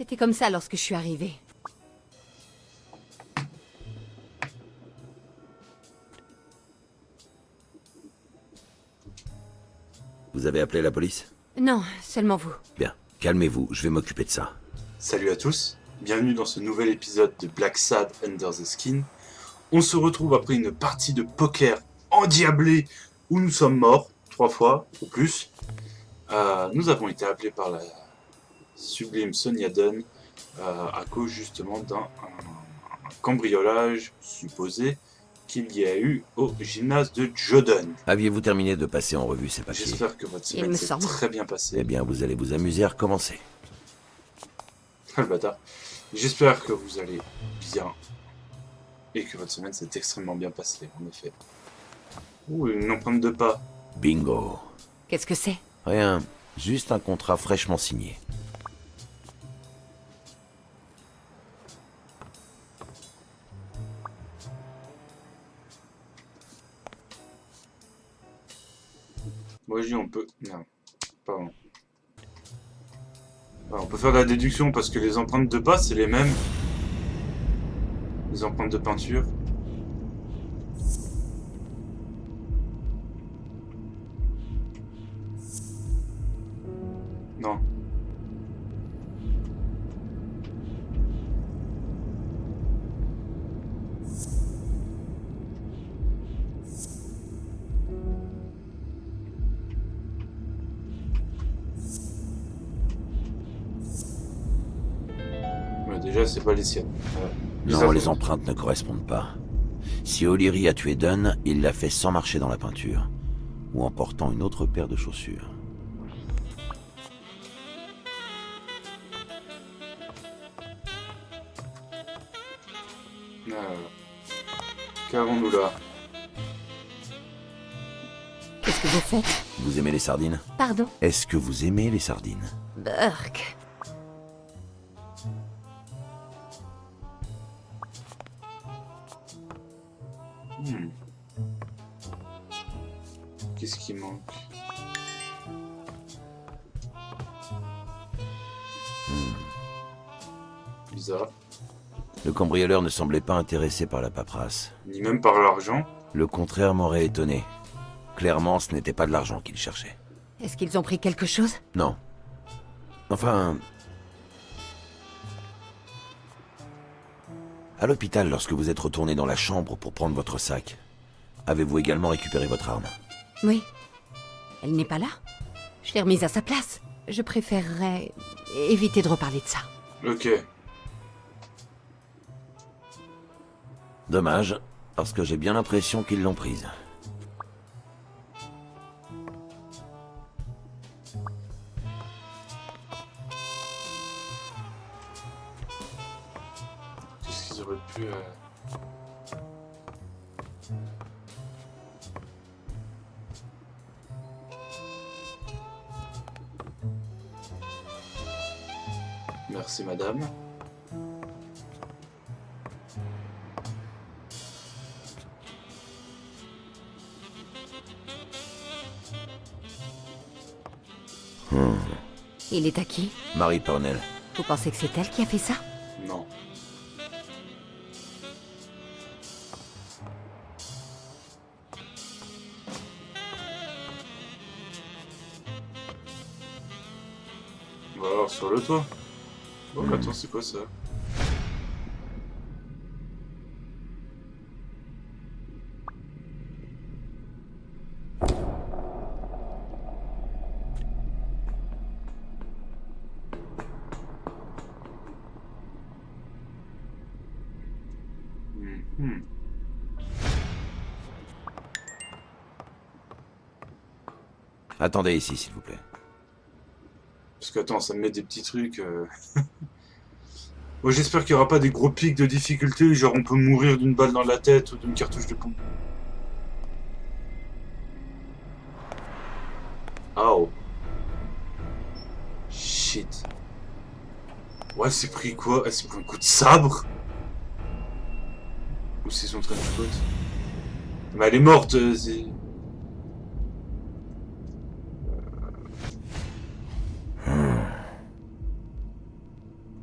C'était comme ça lorsque je suis arrivée. Vous avez appelé la police? Non, seulement vous. Bien, calmez-vous, je vais m'occuper de ça. Salut à tous, bienvenue dans ce nouvel épisode de Black Sad Under the Skin. On se retrouve après une partie de poker endiablée où nous sommes morts, 3 fois ou plus. Nous avons été appelés par la sublime Sonia Dunn à cause justement d'un cambriolage supposé qu'il y a eu au gymnase de Joden. Aviez-vous terminé de passer en revue ces papiers? J'espère que votre Il semaine me s'est semble. très bien passée. Eh bien, vous allez vous amuser à recommencer. Le bâtard. J'espère que vous allez bien et que votre semaine s'est extrêmement bien passée, en effet. Ouh, une empreinte de pas. Bingo. Qu'est-ce que c'est? Rien, juste un contrat fraîchement signé. Moi je dis on peut... Non, pardon. On peut faire de la déduction parce que les empreintes de pas c'est les mêmes. Les empreintes de peinture. Non. Ouais, déjà c'est pas les siennes. Non, les empreintes ne correspondent pas. Si O'Leary a tué Dunn, il l'a fait sans marcher dans la peinture. Ou en portant une autre paire de chaussures. Qu'avons-nous là? Qu'est-ce que vous faites? Vous aimez les sardines? Pardon? Est-ce que vous aimez les sardines? Burk. Qu'est-ce qui manque? Bizarre. Le cambrioleur ne semblait pas intéressé par la paperasse. Ni même par l'argent. Le contraire m'aurait étonné. Clairement, ce n'était pas de l'argent qu'il cherchait. Est-ce qu'ils ont pris quelque chose? Non. Enfin... À l'hôpital, lorsque vous êtes retourné dans la chambre pour prendre votre sac, avez-vous également récupéré votre arme? Oui. Elle n'est pas là? Je l'ai remise à sa place. Je préférerais éviter de reparler de ça. Ok. Dommage, parce que j'ai bien l'impression qu'ils l'ont prise. Qu'est-ce qu'ils auraient pu... Merci madame. Il est à qui? Marie Parnell. Vous pensez que c'est elle qui a fait ça? Non. Bah alors sur le toit. Oh attends, c'est quoi ça? Mhm. Attendez ici, s'il vous plaît. Parce que attends, ça me met des petits trucs. Moi j'espère qu'il n'y aura pas des gros pics de difficulté, genre on peut mourir d'une balle dans la tête ou d'une cartouche de pompe. Oh. Shit. Ouais, c'est pris quoi? Elle s'est pris un coup de sabre? Ou c'est son trench coat? Mais elle est morte, c'est...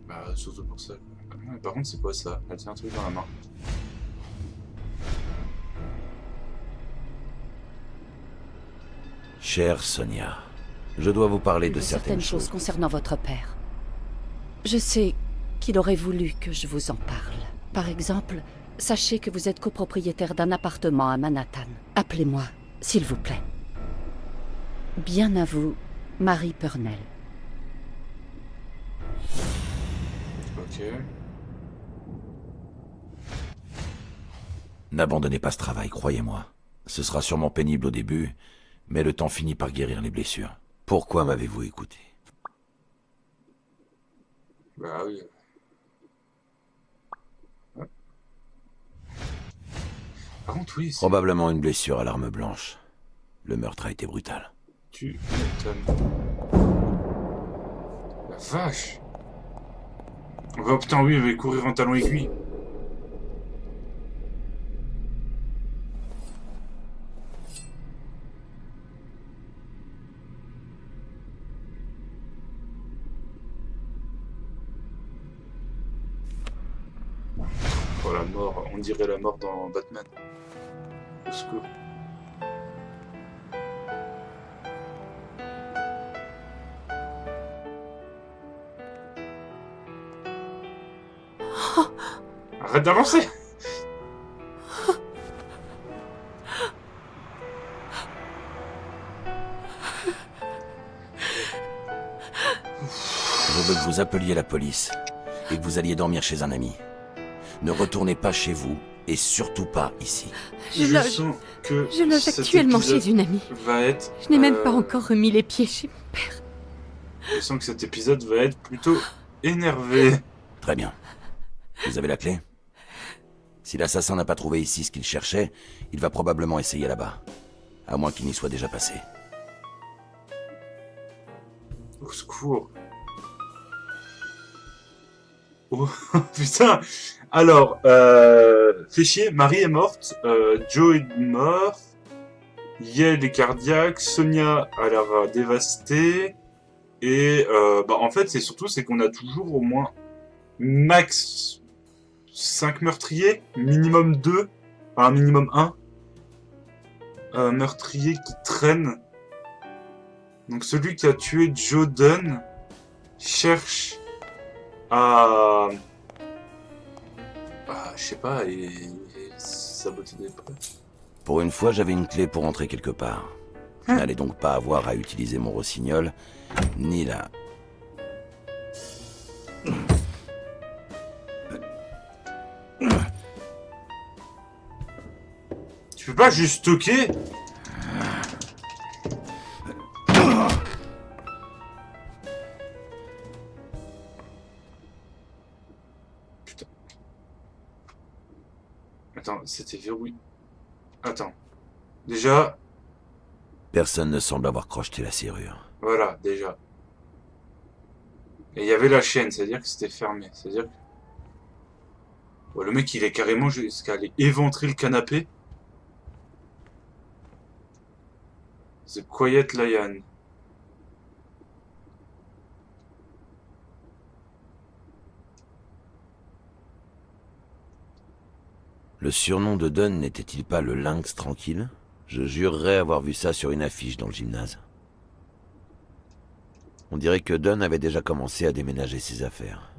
Bah surtout pour ça. Ah, par contre, c'est quoi ça? Elle tient un truc dans la main. Chère Sonia, je dois vous parler de certaines choses. Concernant votre père. Je sais qu'il aurait voulu que je vous en parle. Par exemple, sachez que vous êtes copropriétaire d'un appartement à Manhattan. Appelez-moi, s'il vous plaît. Bien à vous, Marie Purnell. Ok. N'abandonnez pas ce travail, croyez-moi. Ce sera sûrement pénible au début, mais le temps finit par guérir les blessures. Pourquoi m'avez-vous écouté? Bah oui. Ouais. Par contre, oui, c'est... Probablement une blessure à l'arme blanche. Le meurtre a été brutal. Tu m'étonnes. La vache. Oh putain, oui, il va courir en talons aiguilles. Oh la mort, on dirait la mort dans Batman. Au secours. Arrête d'avancer! Je veux que vous appeliez la police et que vous alliez dormir chez un ami. Ne retournez pas chez vous et surtout pas ici. Je loge sens que cet actuellement épisode chez une amie. va être... Je n'ai même pas encore remis les pieds chez mon père. Je sens que cet épisode va être plutôt énervé. Très bien. Vous avez la clé? Si l'assassin n'a pas trouvé ici ce qu'il cherchait, il va probablement essayer là-bas. À moins qu'il n'y soit déjà passé. Au secours. Oh putain. Alors, fais chier, Marie est morte, Joe est mort, Yel est cardiaque, Sonia a l'air dévastée, et bah en fait c'est qu'on a toujours au moins max 5 meurtriers, minimum 2, enfin minimum 1 meurtrier qui traîne. Donc celui qui a tué Joe Dunn cherche à je sais pas, et saboter des preuves. Pour une fois, j'avais une clé pour entrer quelque part. Je n'allais donc pas avoir à utiliser mon rossignol, ni la... Tu peux pas juste stocker? Putain. Attends, c'était verrouillé. Attends. Déjà, Personne ne semble avoir crocheté la serrure. voilà, déjà. Et il y avait la chaîne, c'est-à-dire que c'était fermé. C'est-à-dire que... Ouais, le mec, il est carrément jusqu'à aller éventrer le canapé. The Quiet Lion. Le surnom de Dunn n'était-il pas le lynx tranquille? Je jurerais avoir vu ça sur une affiche dans le gymnase. On dirait que Dunn avait déjà commencé à déménager ses affaires.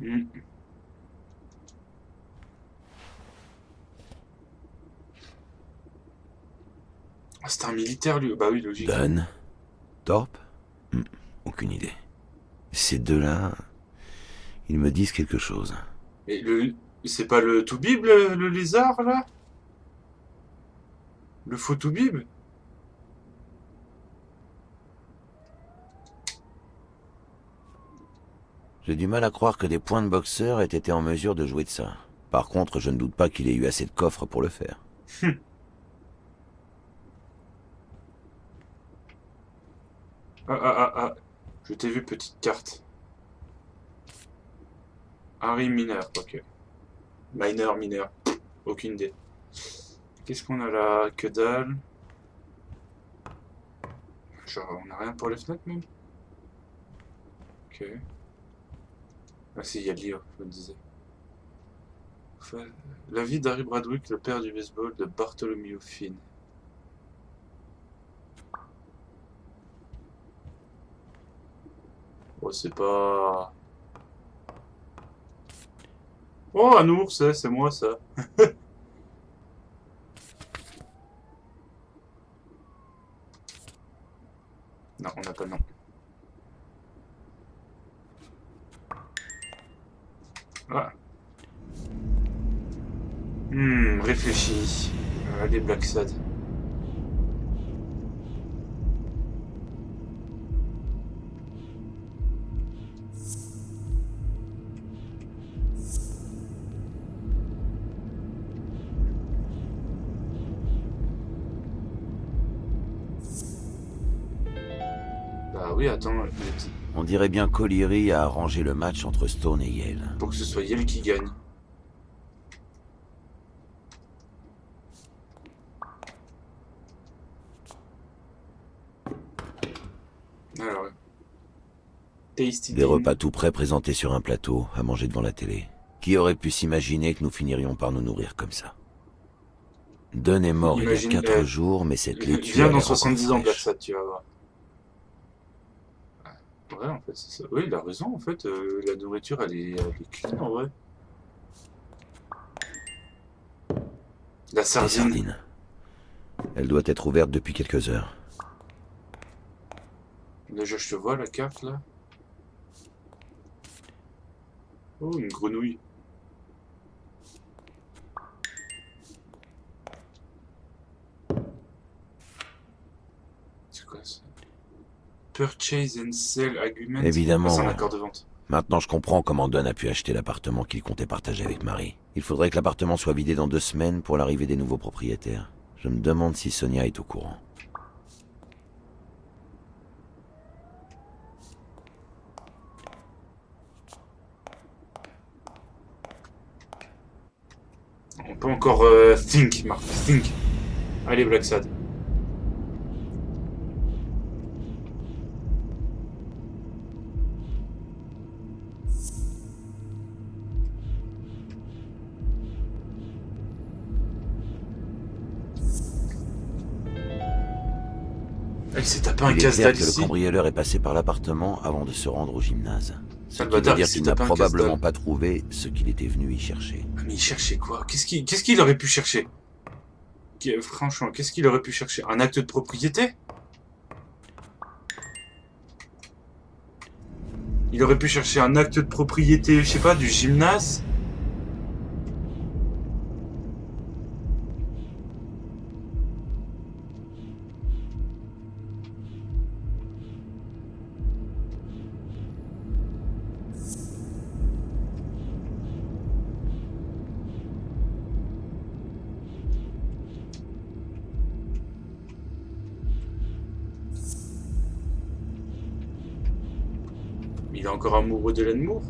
Ah, c'est un militaire, lui. Bah oui, logique. Dunn? Thorpe? Aucune idée. Ces deux-là, ils me disent quelque chose. Et c'est pas le Toubib, le lézard, là? Le faux Toubib? J'ai du mal à croire que des points de boxeur aient été en mesure de jouer de ça. Par contre, je ne doute pas qu'il ait eu assez de coffres pour le faire. Ah. Je t'ai vu, petite carte. Harry Mineur, ok. Mineur. Aucune idée. Qu'est-ce qu'on a là? Que dalle. Genre, on a rien pour les fenêtres, même? Ok. Ah si, il y a le livre, je me disais. Enfin, la vie d'Harry Bradwick, le père du baseball de Bartholomew Finn. Oh, c'est pas... Oh, un ours, c'est moi ça. Non, on n'a pas de nom. Ah. Réfléchis. Allez, Black Sad. Bah oui, attends, On dirait bien qu'O'Leary a arrangé le match entre Stone et Yale. pour que ce soit Yale qui gagne. Alors, Tasty Des Dean. repas tout prêts présentés sur un plateau, à manger devant la télé. Qui aurait pu s'imaginer que nous finirions par nous nourrir comme ça? Dunn est mort Imagine, il y a 4 jours, mais cette laitue viens a dans l'air 70 ans, encore Black fraîche. Sad, tu vas voir. Ouais, en fait, c'est ça. Oui, il a raison, en fait. La nourriture, elle est clean, en vrai. La Les sardine. sardines. Elle doit être ouverte depuis quelques heures. Déjà, je te vois, la carte, là. Oh, une grenouille. C'est quoi, ça? Purchase and sell agreement. Évidemment. Ah, c'est un accord de vente. Maintenant, je comprends comment Dunn a pu acheter l'appartement qu'il comptait partager avec Marie. Il faudrait que l'appartement soit vidé dans 2 semaines pour l'arrivée des nouveaux propriétaires. Je me demande si Sonia est au courant. On peut encore think, Marc, think. Allez, Black Sad. Il s'est tapé un Il est casse clair dalle que le ici. cambrioleur est passé par l'appartement avant de se rendre au gymnase. Ce Le qui veut bâtard, dire il s'est qu'il n'a tapé un probablement casse-dalle. pas trouvé ce qu'il était venu y chercher. Ah, mais il cherchait quoi? Qu'est-ce qu'il aurait pu chercher? Franchement, qu'est-ce qu'il aurait pu chercher? Un acte de propriété? Il aurait pu chercher un acte de propriété, je sais pas, du gymnase? Il est encore amoureux d'Hélène Moore?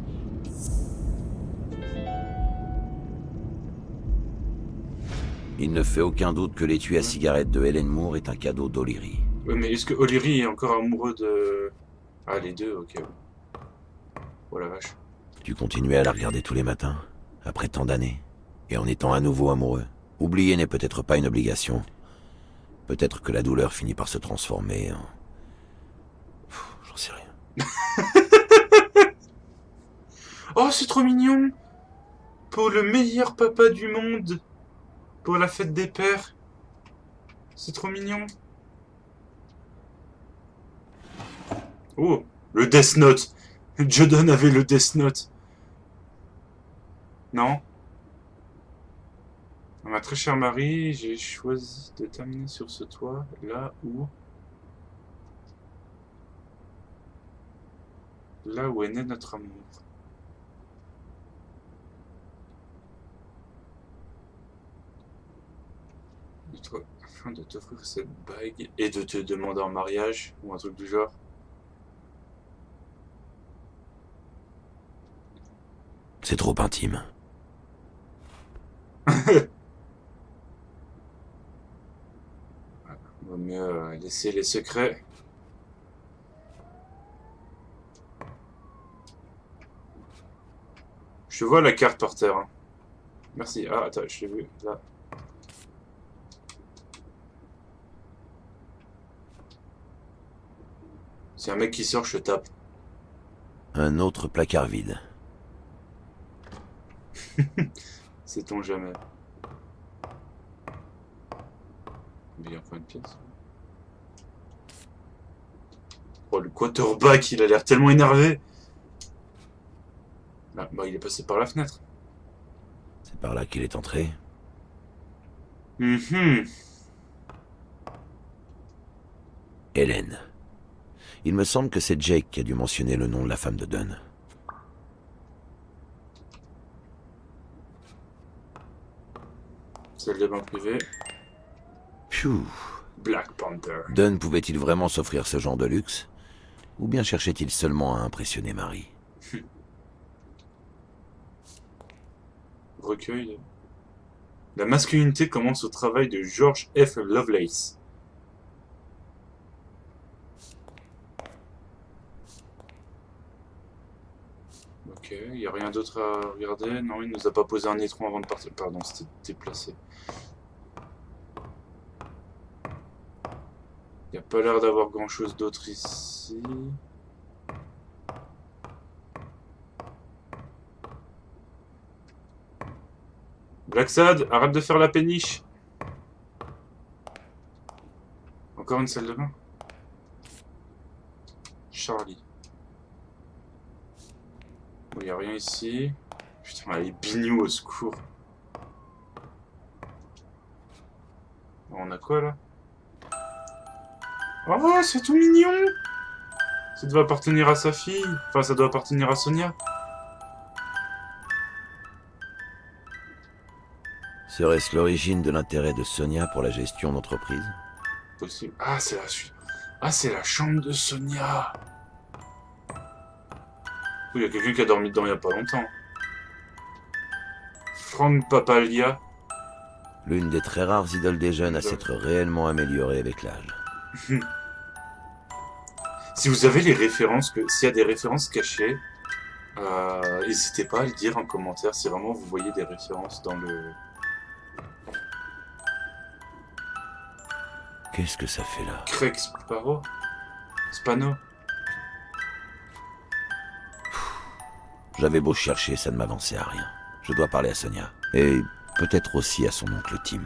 Il ne fait aucun doute que l'étui à cigarette de Helen Moore est un cadeau d'O'Leary. Ouais, mais est-ce que O'Leary est encore amoureux de... Ah, les deux, ok. Oh la vache. Tu continuais à la regarder tous les matins, après tant d'années, et en étant à nouveau amoureux. Oublier n'est peut-être pas une obligation. Peut-être que la douleur finit par se transformer en... J'en sais rien. Oh, c'est trop mignon! Pour le meilleur papa du monde! Pour la fête des pères! C'est trop mignon! Oh! Le Death Note! Jordan avait le Death Note! Non? Ma très chère Marie, j'ai choisi de terminer sur ce toit, là où est né notre amour. Afin de t'offrir cette bague et de te demander en mariage, ou un truc du genre. C'est trop intime. Vaut mieux laisser les secrets. Je vois la carte par terre. Hein. Merci. Ah, attends, je l'ai vu. Là. C'est un mec qui sort, je tape. Un autre placard vide. Sait-on jamais. Mais il y a encore une pièce. Oh, le quarterback, il a l'air tellement énervé. Ah, bah, il est passé par la fenêtre. C'est par là qu'il est entré. Hélène. Il me semble que c'est Jake qui a dû mentionner le nom de la femme de Dunn. Salle de bain privée. Pfiou. Black Panther. Dunn pouvait-il vraiment s'offrir ce genre de luxe? Ou bien cherchait-il seulement à impressionner Marie? Recueil. La masculinité commence au travail de George F. Lovelace. Ok, il n'y a rien d'autre à regarder. Non, il nous a pas posé un étron avant de partir. Pardon, c'était déplacé. Il n'y a pas l'air d'avoir grand chose d'autre ici. Blacksad, arrête de faire la péniche. Encore une salle de bain. Charlie. Il n'y a rien ici. Putain, les bignoux au secours. On a quoi là? Oh, c'est tout mignon! Ça doit appartenir à sa fille. Enfin, ça doit appartenir à Sonia. Serait-ce l'origine de l'intérêt de Sonia pour la gestion d'entreprise? Possible. Ah, c'est la suite. Ah, c'est la chambre de Sonia. Il y a quelqu'un qui a dormi dedans il n'y a pas longtemps. Frank Papalia. L'une des très rares idoles des jeunes à s'être réellement améliorée avec l'âge. Si vous avez les références, s'il y a des références cachées, n'hésitez pas à le dire en commentaire si vraiment vous voyez des références dans le... Qu'est-ce que ça fait là? Craig Sparrow? Spano? J'avais beau chercher, ça ne m'avançait à rien. Je dois parler à Sonia. Et peut-être aussi à son oncle Tim.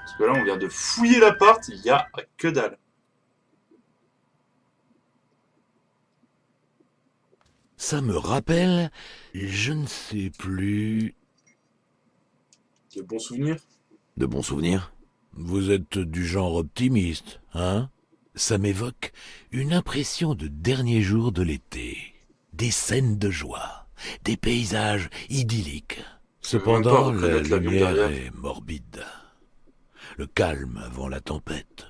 Parce que là, on vient de fouiller l'appart, il y a que dalle. Ça me rappelle, je ne sais plus... De bons souvenirs? De bons souvenirs? Vous êtes du genre optimiste, hein? Ça m'évoque une impression de dernier jour de l'été. Des scènes de joie, des paysages idylliques. Cependant, la lumière est morbide. Le calme avant la tempête.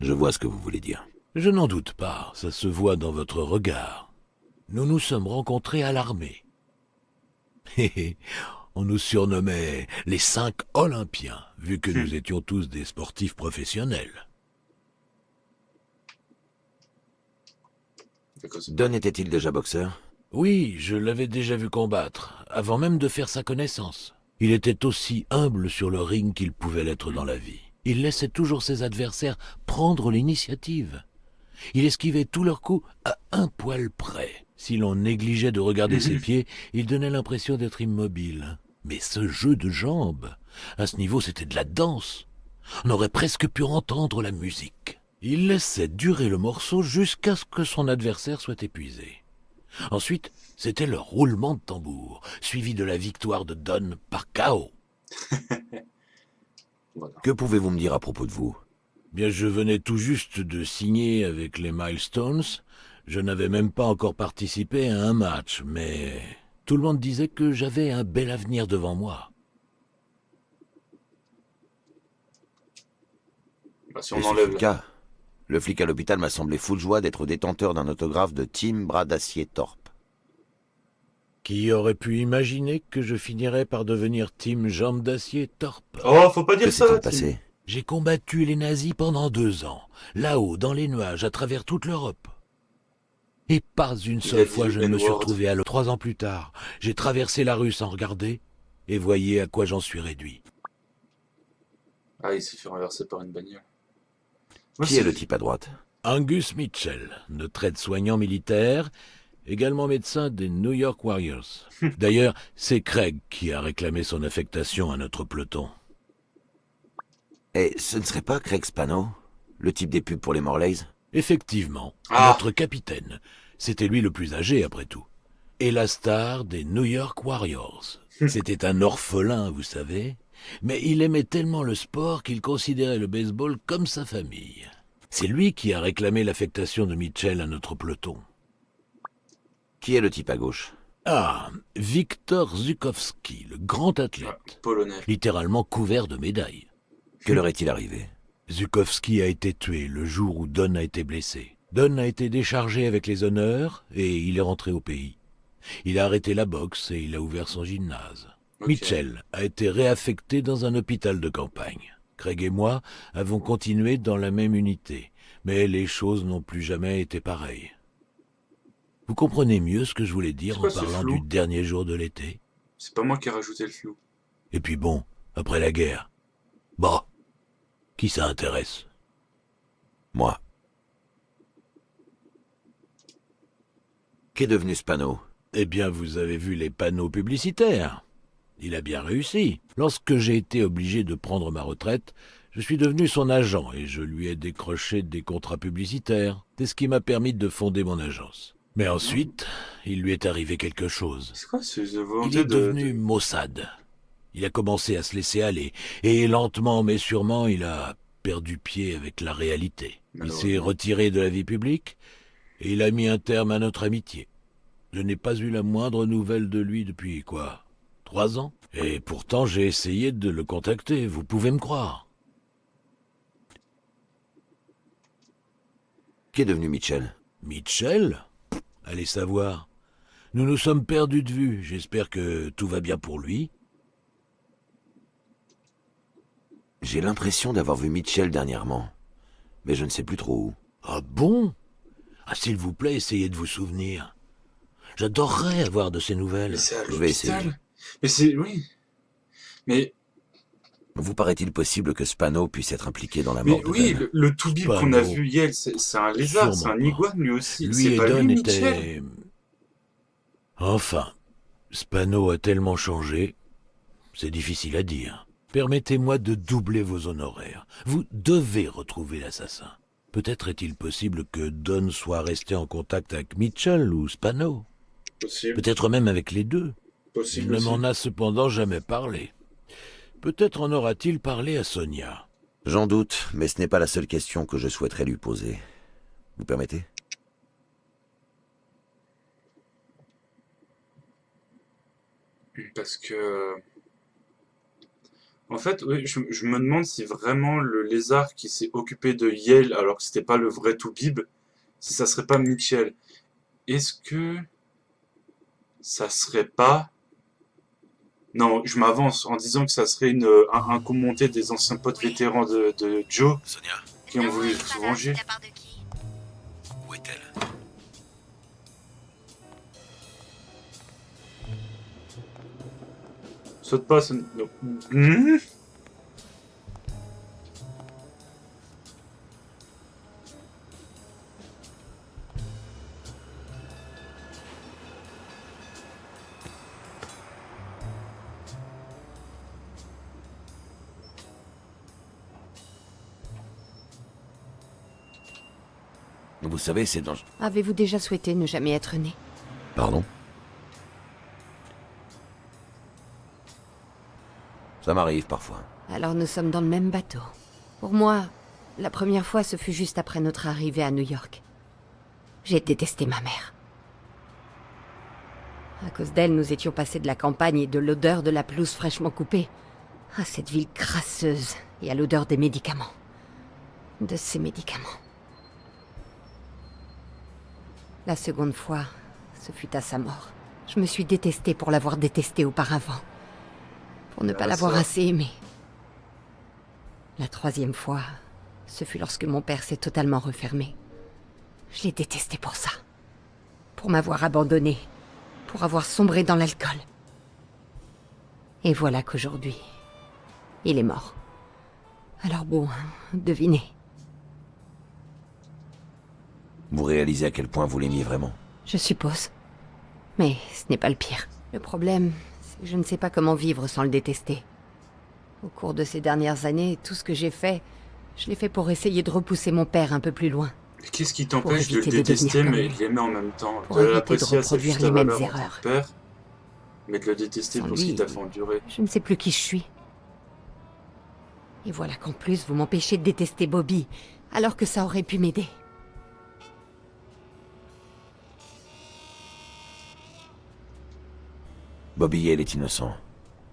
Je vois ce que vous voulez dire. Je n'en doute pas, ça se voit dans votre regard. Nous nous sommes rencontrés à l'armée. On nous surnommait les 5 Olympiens, vu que nous étions tous des sportifs professionnels. Dunn était-il déjà boxeur? Oui, je l'avais déjà vu combattre, avant même de faire sa connaissance. Il était aussi humble sur le ring qu'il pouvait l'être dans la vie. Il laissait toujours ses adversaires prendre l'initiative. Il esquivait tous leurs coups à un poil près. Si l'on négligeait de regarder ses pieds, il donnait l'impression d'être immobile. Mais ce jeu de jambes, à ce niveau, c'était de la danse. On aurait presque pu entendre la musique. Il laissait durer le morceau jusqu'à ce que son adversaire soit épuisé. Ensuite, c'était le roulement de tambour, suivi de la victoire de Dunn par KO. Voilà. Que pouvez-vous me dire à propos de vous? Bien, je venais tout juste de signer avec les Milestones. Je n'avais même pas encore participé à un match, mais tout le monde disait que j'avais un bel avenir devant moi. Bah, si on Et ce enlève... fut le cas. Le flic à l'hôpital m'a semblé fou de joie d'être détenteur d'un autographe de Tim Bras d'Acier Thorpe. Qui aurait pu imaginer que je finirais par devenir Tim Jambes d'Acier Thorpe? Oh, faut pas dire Que ça! s'est-il passé? J'ai combattu les nazis pendant 2 ans, là-haut, dans les nuages, à travers toute l'Europe. Et pas une a seule dit fois le je ne me suis N-word. retrouvé à l'eau. 3 ans plus tard, j'ai traversé la rue sans regarder, et voyez à quoi j'en suis réduit. Ah, il s'est fait renverser par une bagnole. Moi, Qui est le type à droite? Angus Mitchell, notre aide-soignant militaire, également médecin des New York Warriors. D'ailleurs, c'est Craig qui a réclamé son affectation à notre peloton. Et ce ne serait pas Craig Spano? Le type des pubs pour les Morlays? Effectivement, Ah. notre capitaine. C'était lui le plus âgé, après tout. Et la star des New York Warriors. C'était un orphelin, vous savez. Mais il aimait tellement le sport qu'il considérait le baseball comme sa famille. C'est lui qui a réclamé l'affectation de Mitchell à notre peloton. Qui est le type à gauche? Ah, Viktor Zukowski, le grand athlète. Polonais. Littéralement couvert de médailles. Que leur est-il arrivé? Zukowski a été tué le jour où Don a été blessé. Don a été déchargé avec les honneurs et il est rentré au pays. Il a arrêté la boxe et il a ouvert son gymnase. Ok. Mitchell a été réaffecté dans un hôpital de campagne. Craig et moi avons continué dans la même unité, mais les choses n'ont plus jamais été pareilles. Vous comprenez mieux ce que je voulais dire C'est quoi en ce parlant flou du dernier jour de l'été? C'est pas moi qui ai rajouté le flou. Et puis bon, après la guerre. Bon, qui ça intéresse? Moi. Qu'est devenu Spano? Eh bien, vous avez vu les panneaux publicitaires. Il a bien réussi. Lorsque j'ai été obligé de prendre ma retraite, je suis devenu son agent et je lui ai décroché des contrats publicitaires. C'est ce qui m'a permis de fonder mon agence. Mais ensuite, il lui est arrivé quelque chose. C'est quoi ce Il volonté est devenu Mossad. Il a commencé à se laisser aller, et lentement mais sûrement, il a perdu pied avec la réalité. Il s'est Malheureusement. retiré de la vie publique, et il a mis un terme à notre amitié. Je n'ai pas eu la moindre nouvelle de lui depuis, 3 ans? Et pourtant, j'ai essayé de le contacter, vous pouvez me croire. Qu'est devenu Mitchell? Mitchell? Allez savoir. Nous nous sommes perdus de vue, j'espère que tout va bien pour lui. J'ai l'impression d'avoir vu Mitchell dernièrement, mais je ne sais plus trop où. Ah bon? Ah, s'il vous plaît, essayez de vous souvenir. J'adorerais avoir de ces nouvelles. Mais c'est à Je vais essayer. l'hôpital. Mais c'est... Oui. Mais Vous paraît-il possible que Spano puisse être impliqué dans la mort Mais de oui, Don? le Toubib Pas qu'on a non. vu hier, c'est un lézard, c'est Sûrement un pas. iguane lui aussi. Lui C'est et pas Don lui, Mitchell. étaient... Enfin, Spano a tellement changé, c'est difficile à dire. Permettez-moi de doubler vos honoraires. Vous devez retrouver l'assassin. Peut-être est-il possible que Don soit resté en contact avec Mitchell ou Spano. Possible, Peut-être même avec les deux. Il possible ne aussi. m'en a cependant jamais parlé. Peut-être en aura-t-il parlé à Sonia. J'en doute, mais ce n'est pas la seule question que je souhaiterais lui poser. Vous permettez? Parce que... En fait, oui, je me demande si vraiment le lézard qui s'est occupé de Yale, alors que c'était pas le vrai Toubib, si ça serait pas Mitchell. Est-ce que ça serait pas... Non, je m'avance en disant que ça serait un commenté des anciens potes vétérans de Joe Sonia, qui ont voulu se venger. où est-elle? Saute pas, Sonia. Non. Vous savez, c'est dangereux. Avez-vous déjà souhaité ne jamais être né? Pardon? Ça m'arrive parfois. Alors nous sommes dans le même bateau. Pour moi, la première fois, ce fut juste après notre arrivée à New York. J'ai détesté ma mère. À cause d'elle, nous étions passés de la campagne et de l'odeur de la pelouse fraîchement coupée à cette ville crasseuse et à l'odeur des médicaments. De ces médicaments. La seconde fois, ce fut à sa mort. Je me suis détestée pour l'avoir détestée auparavant. Pour ne pas Ah, l'avoir ça. assez aimée. La 3e fois, ce fut lorsque mon père s'est totalement refermé. Je l'ai détesté pour ça. Pour m'avoir abandonné. Pour avoir sombré dans l'alcool. Et voilà qu'aujourd'hui, il est mort. Alors bon, devinez. Vous réalisez à quel point vous l'aimiez vraiment? Je suppose. Mais ce n'est pas le pire. Le problème, c'est que je ne sais pas comment vivre sans le détester. Au cours de ces dernières années, tout ce que j'ai fait, je l'ai fait pour essayer de repousser mon père un peu plus loin. Mais qu'est-ce qui t'empêche de le éviter de détester, devenir mais comme de l'aimer en même temps? Pour De éviter de l'apprécier à sa reproduire juste les mêmes valeur en tant erreurs. que père, mais de le détester Sans pour ce qu'il lui, t'a fait endurer. Je ne sais plus qui je suis. Et voilà qu'en plus, vous m'empêchez de détester Bobby, alors que ça aurait pu m'aider. Bobby Yale est innocent.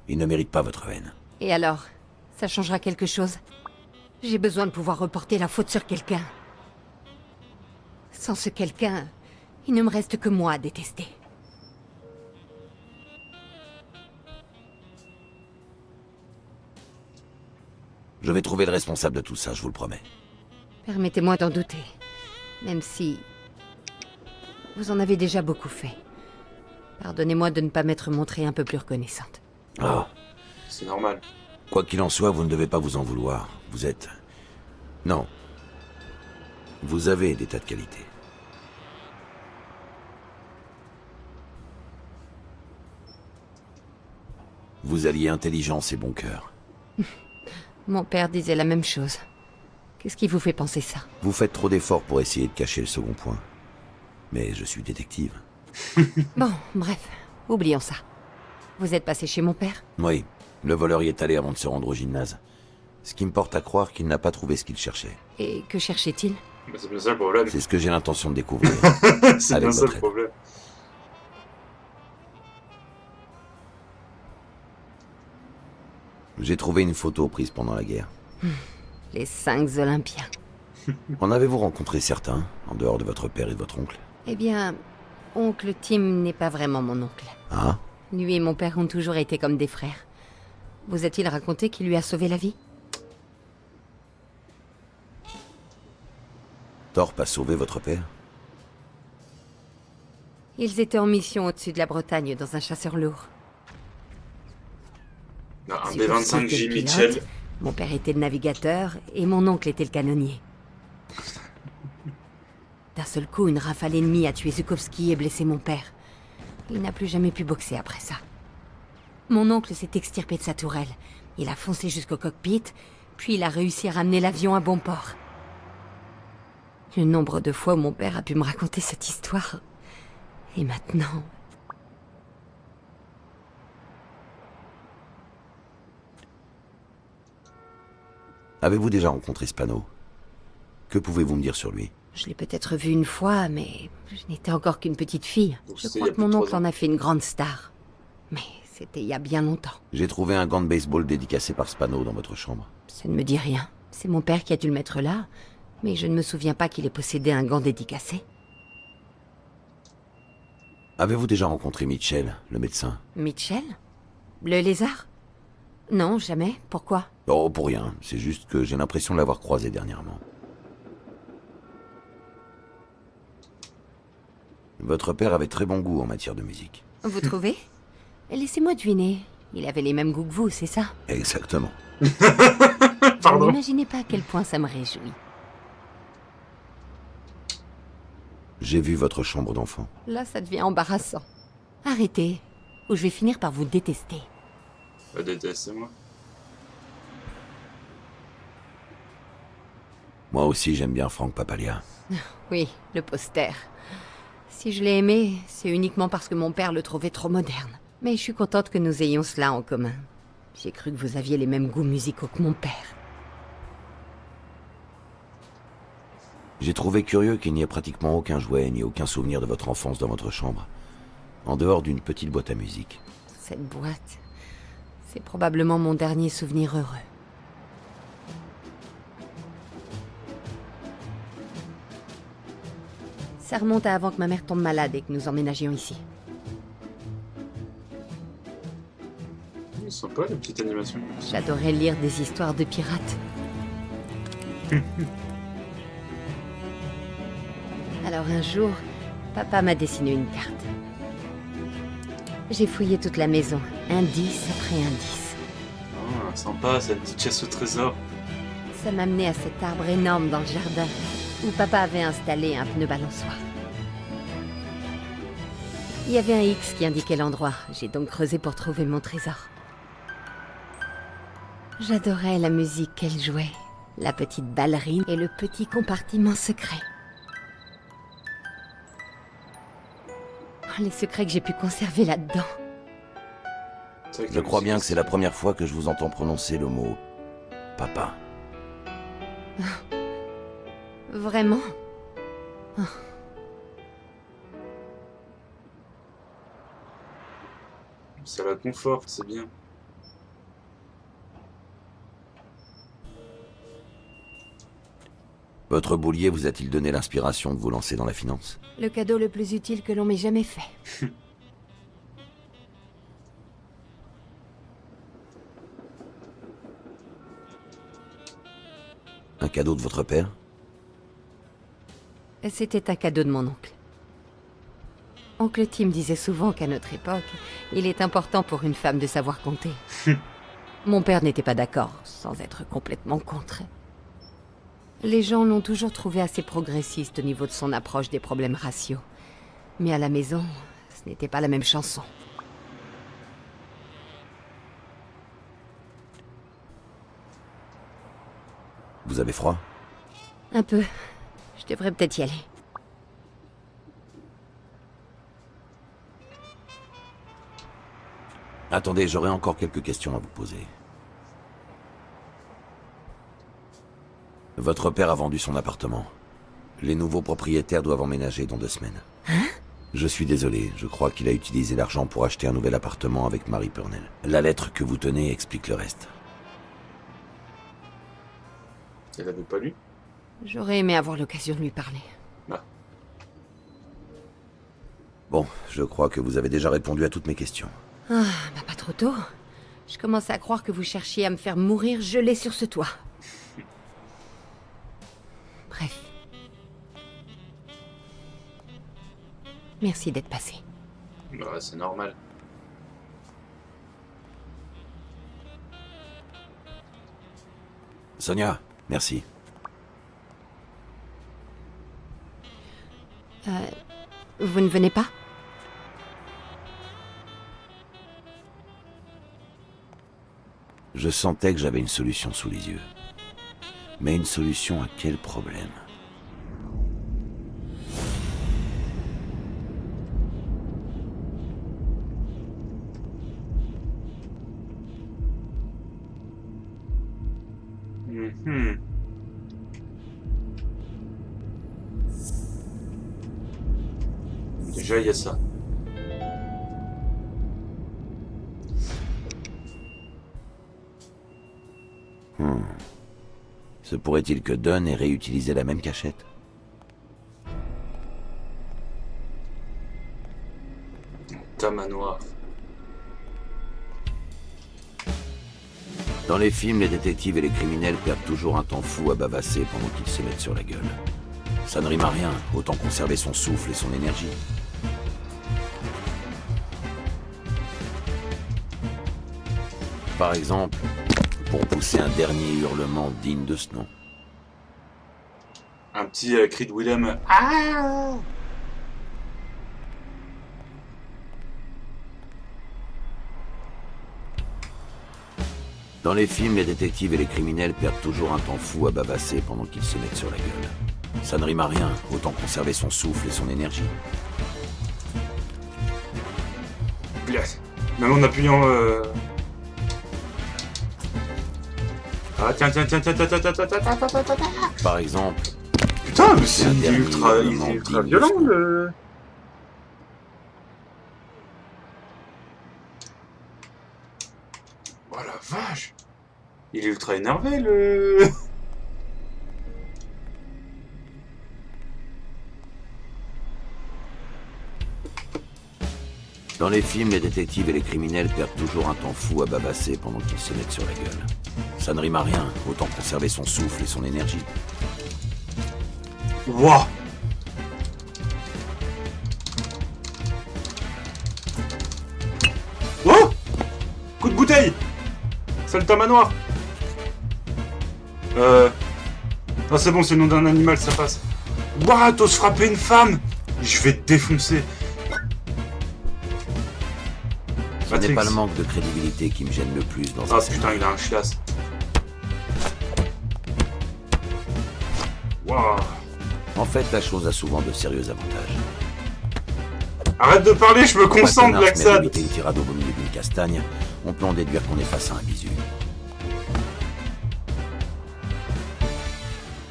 Il ne mérite pas votre haine. Et alors, ça changera quelque chose? J'ai besoin de pouvoir reporter la faute sur quelqu'un. Sans ce quelqu'un, il ne me reste que moi à détester. Je vais trouver le responsable de tout ça, je vous le promets. Permettez-moi d'en douter. Même si... vous en avez déjà beaucoup fait. Pardonnez-moi de ne pas m'être montrée un peu plus reconnaissante. Ah, C'est normal. quoi qu'il en soit, vous ne devez pas vous en vouloir. Vous êtes... Non. Vous avez des tas de qualités. Vous alliez intelligence et bon cœur. Mon père disait la même chose. Qu'est-ce qui vous fait penser ça? Vous faites trop d'efforts pour essayer de cacher le second point. Mais je suis détective. Bon, bref, oublions ça. Vous êtes passé chez mon père? Oui, le voleur y est allé avant de se rendre au gymnase. Ce qui me porte à croire qu'il n'a pas trouvé ce qu'il cherchait. Et que cherchait-il? Bah, c'est bien ça le problème. C'est ce que j'ai l'intention de découvrir. C'est Avec bien ça votre le aide. problème. J'ai trouvé une photo prise pendant la guerre. Les 5 Olympiens. En avez-vous rencontré certains, en dehors de votre père et de votre oncle? Eh bien, oncle Tim n'est pas vraiment mon oncle. Ah? Lui et mon père ont toujours été comme des frères. Vous a-t-il raconté qu'il lui a sauvé la vie? Thorpe a sauvé votre père? Ils étaient en mission au-dessus de la Bretagne dans un chasseur lourd. Non, un Zukovsky B-25 était J. le Mitchell. pilote, mon père était le navigateur et mon oncle était le canonnier. D'un seul coup, une rafale ennemie a tué Zukovsky et blessé mon père. Il n'a plus jamais pu boxer après ça. Mon oncle s'est extirpé de sa tourelle. Il a foncé jusqu'au cockpit, puis il a réussi à ramener l'avion à bon port. Le nombre de fois où mon père a pu me raconter cette histoire. Et maintenant... Avez-vous déjà rencontré Spano? Que pouvez-vous me dire sur lui? Je l'ai peut-être vu une fois, mais je n'étais encore qu'une petite fille. Donc Je c'était il y crois a que mon plus de oncle 3 ans. en a fait une grande star. Mais c'était il y a bien longtemps. J'ai trouvé un gant de baseball dédicacé par Spano dans votre chambre. Ça ne me dit rien. C'est mon père qui a dû le mettre là, mais je ne me souviens pas qu'il ait possédé un gant dédicacé. Avez-vous déjà rencontré Mitchell, le médecin? Mitchell? Le lézard? Non, jamais. Pourquoi? Oh, pour rien. C'est juste que j'ai l'impression de l'avoir croisé dernièrement. Votre père avait très bon goût en matière de musique. Vous trouvez? Laissez-moi deviner. Il avait les mêmes goûts que vous, c'est ça? Exactement. Vous Pardon. n'imaginez pas à quel point ça me réjouit. J'ai vu votre chambre d'enfant. Là, ça devient embarrassant. Arrêtez, ou je vais finir par vous détester. Détestez-moi. Moi aussi, j'aime bien Frank Papalia. Oui, le poster. Si je l'ai aimé, c'est uniquement parce que mon père le trouvait trop moderne. Mais je suis contente que nous ayons cela en commun. J'ai cru que vous aviez les mêmes goûts musicaux que mon père. J'ai trouvé curieux qu'il n'y ait pratiquement aucun jouet ni aucun souvenir de votre enfance dans votre chambre, en dehors d'une petite boîte à musique. Cette boîte, c'est probablement mon dernier souvenir heureux. Ça remonte à avant que ma mère tombe malade et que nous emménagions ici. C'est sympa, les petites animations. J'adorais lire des histoires de pirates. Alors un jour, papa m'a dessiné une carte. J'ai fouillé toute la maison, indice après indice. Ah, sympa, ça petite chasse au trésor. Ça m'a mené à cet arbre énorme dans le jardin, où papa avait installé un pneu balançoire. Il y avait un X qui indiquait l'endroit, j'ai donc creusé pour trouver mon trésor. J'adorais la musique qu'elle jouait, la petite ballerine et le petit compartiment secret. Oh, les secrets que j'ai pu conserver là-dedans. C'est vrai Je la crois musique, bien que c'est la première fois que je vous entends prononcer le mot papa. Vraiment? Ça la conforte, c'est bien. Votre boulier vous a-t-il donné l'inspiration de vous lancer dans la finance? Le cadeau le plus utile que l'on m'ait jamais fait. Un cadeau de votre père? C'était un cadeau de mon oncle. Oncle Tim disait souvent qu'à notre époque, il est important pour une femme de savoir compter. Mon père n'était pas d'accord, sans être complètement contre. Les gens l'ont toujours trouvé assez progressiste au niveau de son approche des problèmes raciaux. Mais à la maison, ce n'était pas la même chanson. Vous avez froid? Un peu. Je devrais peut-être y aller. Attendez, j'aurais encore quelques questions à vous poser. Votre père a vendu son appartement. Les nouveaux propriétaires doivent emménager dans 2 semaines. Hein? Je suis désolé, je crois qu'il a utilisé l'argent pour acheter un nouvel appartement avec Marie Purnell. La lettre que vous tenez explique le reste. Elle avait pas lu? J'aurais aimé avoir l'occasion de lui parler. Bon, je crois que vous avez déjà répondu à toutes mes questions. Ah, bah pas trop tôt. Je commençais à croire que vous cherchiez à me faire mourir gelé sur ce toit. Bref. Merci d'être passé. Bah, c'est normal. Sonia, merci. Vous ne venez pas? Je sentais que j'avais une solution sous les yeux. Mais une solution à quel problème? Mhm. Déjà, il y a ça. Se pourrait-il que Dunn ait réutilisé la même cachette? Tamanoir. Dans les films, les détectives et les criminels perdent toujours un temps fou à bavasser pendant qu'ils se mettent sur la gueule. Ça ne rime à rien, autant conserver son souffle et son énergie. Par exemple, pour pousser un dernier hurlement digne de ce nom. Un petit cri de Willem. Ah! Dans les films, les détectives et les criminels perdent toujours un temps fou à bavasser pendant qu'ils se mettent sur la gueule. Ça ne rime à rien, autant conserver son souffle et son énergie. Yes. Même en appuyant. Ah tiens. Par exemple, Putain, mais c'est Un il est dernier ultra hurlement violent digne de ce le. Oh la vache! Il est ultra énervé le. dans les films, les détectives et les criminels perdent toujours un temps fou à bavasser pendant qu'ils se mettent sur la gueule. Ça ne rime à rien. Autant conserver son souffle et son énergie. Wouah. Oh! Coup de bouteille! Salut ta manoir! Ah c'est bon, c'est le nom d'un animal, ça passe. Wouah, t'oses frapper une femme! Je vais te défoncer. Ce n'est pas le manque de crédibilité qui me gêne le plus dans Ah un putain, il a un chiasse. Wouah. En fait, la chose a souvent de sérieux avantages. Arrête de parler, je me concentre, Black Sad. Éviter une tirade au beau milieu d'une castagne, on peut en déduire qu'on est face à un bisu.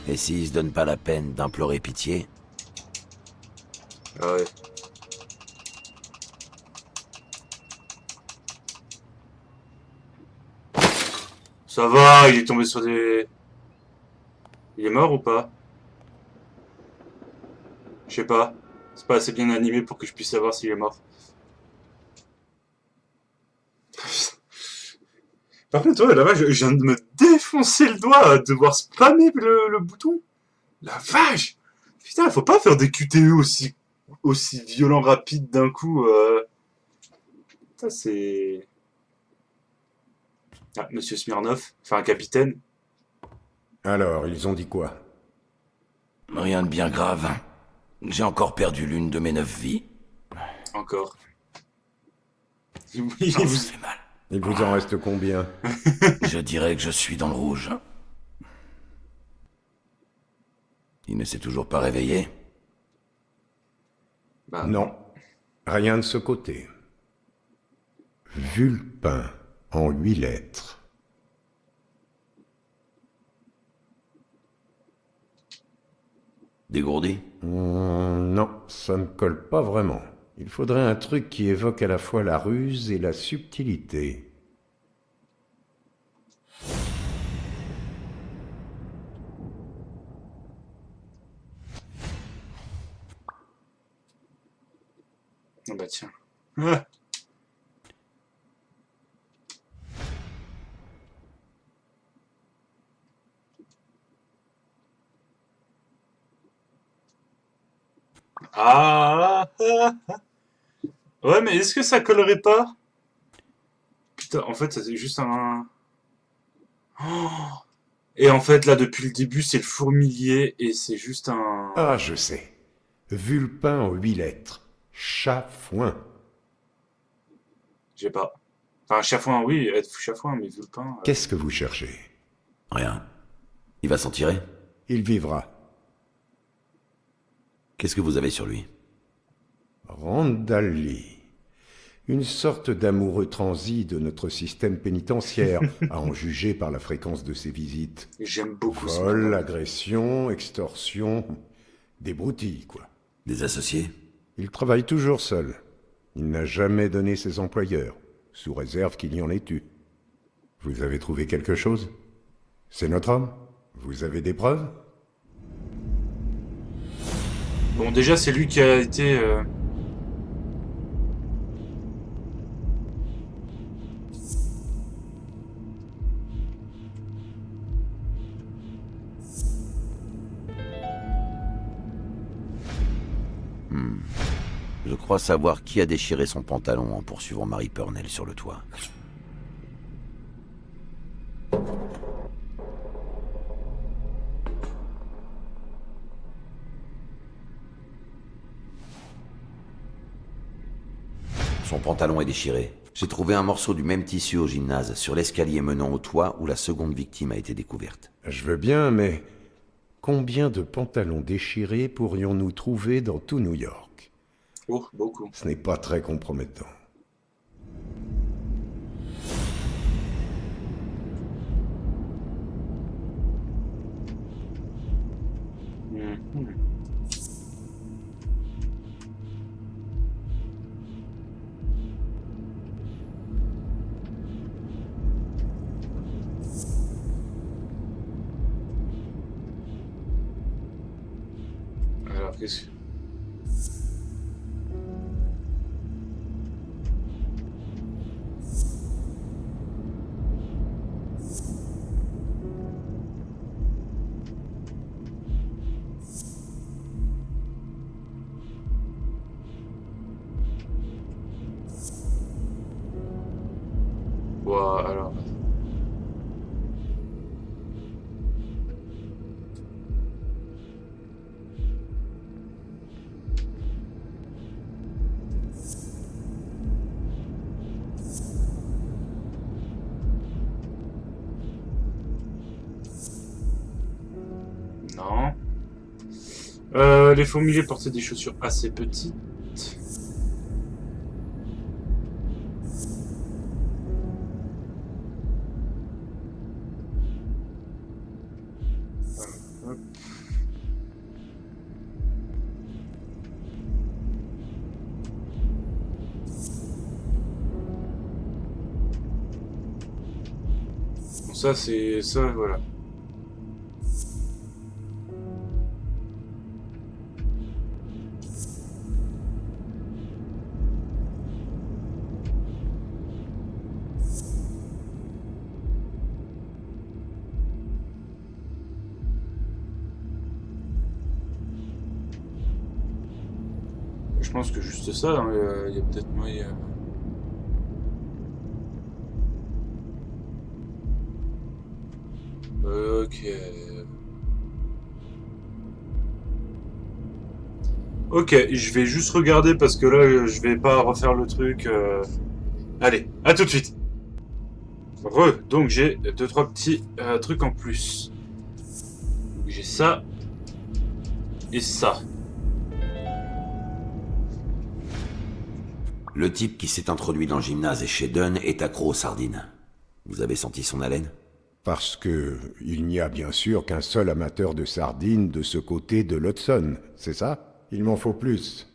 Et s'il se donne pas la peine d'implorer pitié, Ah ouais. Ça va, il est tombé sur des... Il est mort ou pas? Je sais pas. C'est pas assez bien animé pour que je puisse savoir s'il est mort. Par contre, ouais, là-bas, je viens de me défoncer le doigt à devoir spammer le bouton. La vache! Putain, faut pas faire des QTE aussi violents, rapides d'un coup. Putain, c'est... Ah, Monsieur Smirnov, enfin un capitaine. Alors, ils ont dit quoi? rien de bien grave. J'ai encore perdu l'une de mes 9 vies. Encore. Ça me fait mal. Il vous en reste combien? Je dirais que je suis dans le rouge. Il ne s'est toujours pas réveillé. Bah, Non, rien de ce côté. Vulpin, en 8 lettres. Dégourdi? Non, ça ne colle pas vraiment. Il faudrait un truc qui évoque à la fois la ruse et la subtilité. ah bah tiens. Ah. Ah, ah, ah. Ouais, mais est-ce que ça collerait pas? Putain, en fait, ça c'est juste un... Oh. Et en fait, là, depuis le début, c'est le fourmilier et c'est juste un... Ah, je sais. Vulpin en 8 lettres. Chafouin. J'ai pas. Enfin, chafouin, oui, être chafouin, mais vulpin... Qu'est-ce que vous cherchez? Rien. Il va s'en tirer? Il vivra. Qu'est-ce que vous avez sur lui? Randalli. Une sorte d'amoureux transi de notre système pénitentiaire, à en juger par la fréquence de ses visites. J'aime beaucoup ce Vol, moment. agression, extorsion, des broutilles, quoi. Des associés? Il travaille toujours seul. Il n'a jamais donné ses employeurs, sous réserve qu'il y en ait eu. Vous avez trouvé quelque chose? C'est notre homme? Vous avez des preuves? Bon, déjà, c'est lui qui a été... Je crois savoir qui a déchiré son pantalon en poursuivant Marie Purnell sur le toit. Son pantalon est déchiré. J'ai trouvé un morceau du même tissu au gymnase, sur l'escalier menant au toit où la seconde victime a été découverte. Je veux bien, mais combien de pantalons déchirés pourrions-nous trouver dans tout New York? Oh, beaucoup. Ce n'est pas très compromettant. Mhm. Alors, qu'est-ce que... Ouah, alors... Non. Les fourmiliers portaient des chaussures assez petites. Hop. Bon, ça c'est... ça, voilà. Je pense que juste ça, hein, il y a peut-être moyen. Ok. Ok, je vais juste regarder parce que là, je vais pas refaire le truc. Allez, à tout de suite. Donc j'ai 2-3 petits trucs en plus. J'ai ça et ça. Le type qui s'est introduit dans le gymnase et chez Dunn est accro aux sardines. Vous avez senti son haleine? Parce que il n'y a bien sûr qu'un seul amateur de sardines de ce côté de l'Hudson, c'est ça? Il m'en faut plus.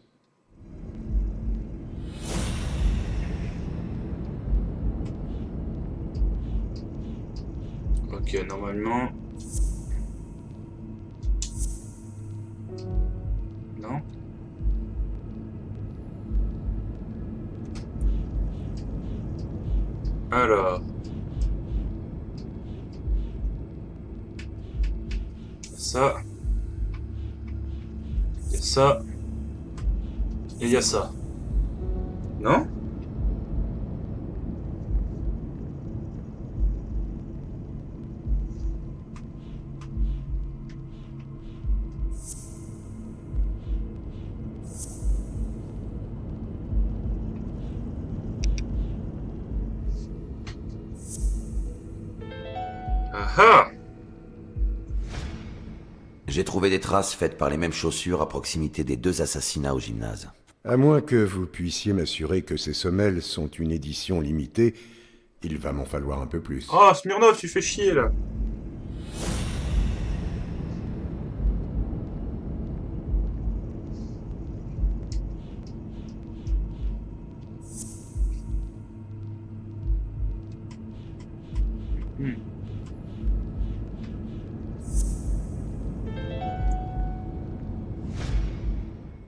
Ok, normalement... Non? Alors... Ça... Il y a ça... Et il y a ça. Non? Ah! J'ai trouvé des traces faites par les mêmes chaussures à proximité des 2 assassinats au gymnase. À moins que vous puissiez m'assurer que ces semelles sont une édition limitée, il va m'en falloir un peu plus. Oh, Smirnov, tu fais chier, là.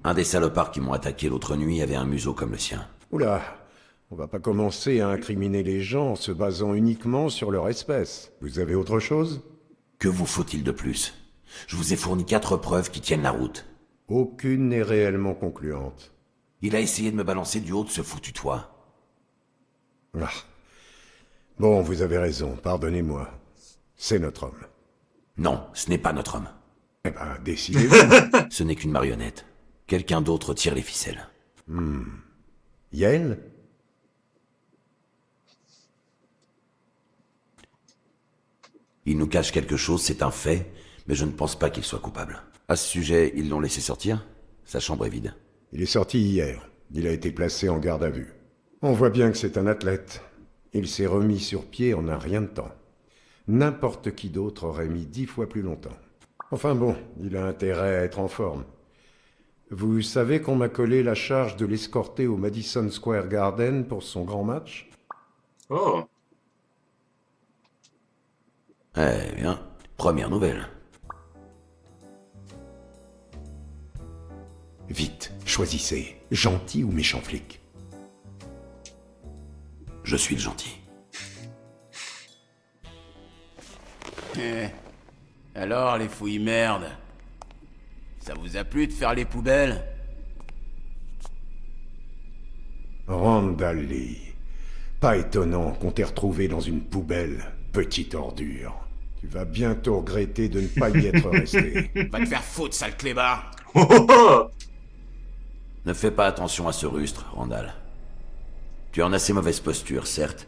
Un des salopards qui m'ont attaqué l'autre nuit avait un museau comme le sien. Oula, on va pas commencer à incriminer les gens en se basant uniquement sur leur espèce. Vous avez autre chose? Que vous faut-il de plus? Je vous ai fourni 4 preuves qui tiennent la route. Aucune n'est réellement concluante. Il a essayé de me balancer du haut de ce foutu toit. Ah. Bon, vous avez raison, pardonnez-moi. C'est notre homme. Non, ce n'est pas notre homme. Eh ben, décidez-vous. Ce n'est qu'une marionnette. Quelqu'un d'autre tire les ficelles. Yale? Il nous cache quelque chose, c'est un fait, mais je ne pense pas qu'il soit coupable. À ce sujet, ils l'ont laissé sortir? Sa chambre est vide. Il est sorti hier. Il a été placé en garde à vue. On voit bien que c'est un athlète. Il s'est remis sur pied en un rien de temps. N'importe qui d'autre aurait mis 10 fois plus longtemps. Enfin bon, il a intérêt à être en forme. Vous savez qu'on m'a collé la charge de l'escorter au Madison Square Garden pour son grand match? Oh. Eh bien, première nouvelle. Vite, choisissez. Gentil ou méchant flic? Je suis le gentil. Alors, les fouilles merde. Ça vous a plu de faire les poubelles? Randall Lee. Pas étonnant qu'on t'ait retrouvé dans une poubelle, petite ordure. Tu vas bientôt regretter de ne pas y être resté. Va te faire foutre, sale clébard. Oh, oh, oh. Ne fais pas attention à ce rustre, Randall. Tu en as assez mauvaise posture, certes,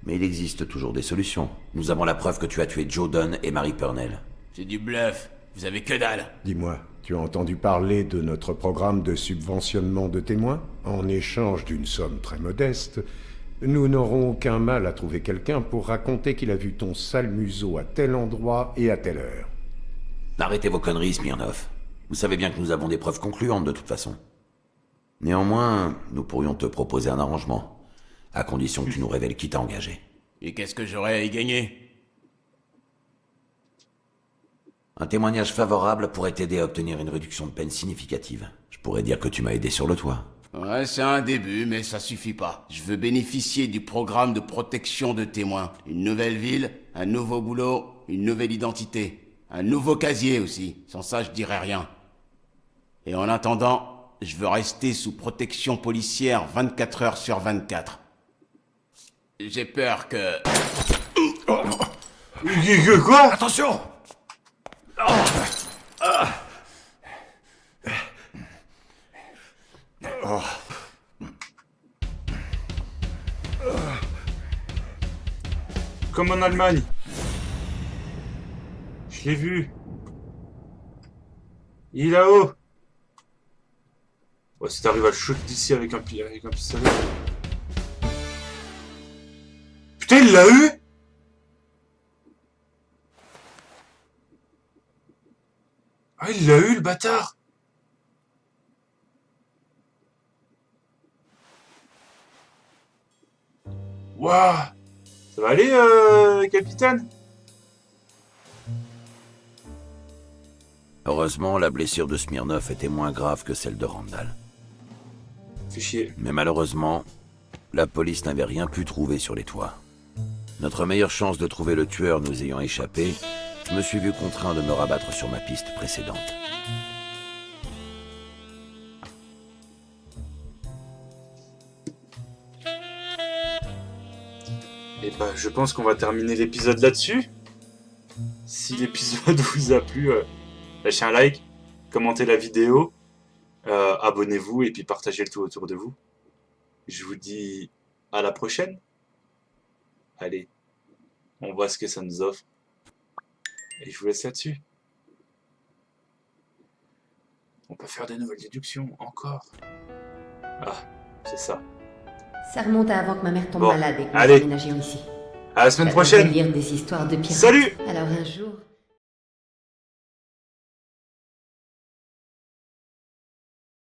mais il existe toujours des solutions. Nous avons la preuve que tu as tué Joe Dunn et Mary Purnell. C'est du bluff. Vous avez que dalle. Dis-moi, tu as entendu parler de notre programme de subventionnement de témoins? En échange d'une somme très modeste, nous n'aurons aucun mal à trouver quelqu'un pour raconter qu'il a vu ton sale museau à tel endroit et à telle heure. Arrêtez vos conneries, Smirnov. Vous savez bien que nous avons des preuves concluantes de toute façon. Néanmoins, nous pourrions te proposer un arrangement, à condition que tu nous révèles qui t'a engagé. Et qu'est-ce que j'aurais à y gagner? Un témoignage favorable pourrait t'aider à obtenir une réduction de peine significative. Je pourrais dire que tu m'as aidé sur le toit. Ouais, c'est un début, mais ça suffit pas. Je veux bénéficier du programme de protection de témoins. Une nouvelle ville, un nouveau boulot, une nouvelle identité. Un nouveau casier aussi. Sans ça, je dirais rien. Et en attendant, je veux rester sous protection policière 24 heures sur 24. J'ai peur que... Quoi? Attention! Comme en Allemagne. Je l'ai vu. Il est là-haut. Ouais, si t'arrives à le shot d'ici avec un pistolet. Putain, il l'a eu! Ah, il l'a eu, le bâtard! Waouh! Ça va aller, capitaine? Heureusement, la blessure de Smirnov était moins grave que celle de Randall. Fais chier. Mais malheureusement, la police n'avait rien pu trouver sur les toits. Notre meilleure chance de trouver le tueur nous ayant échappé, je me suis vu contraint de me rabattre sur ma piste précédente. Et bah, je pense qu'on va terminer l'épisode là-dessus. Si l'épisode vous a plu, lâchez un like, commentez la vidéo, abonnez-vous et puis partagez le tout autour de vous. Je vous dis à la prochaine. Allez, on voit ce que ça nous offre. Et je vous laisse là-dessus. On peut faire des nouvelles déductions, encore. Ah, c'est ça. Ça remonte à avant que ma mère tombe Bon, malade et que nous allez. emménagions ici. À la semaine J'adorais prochaine. lire des histoires de pirates. Salut! Alors un jour...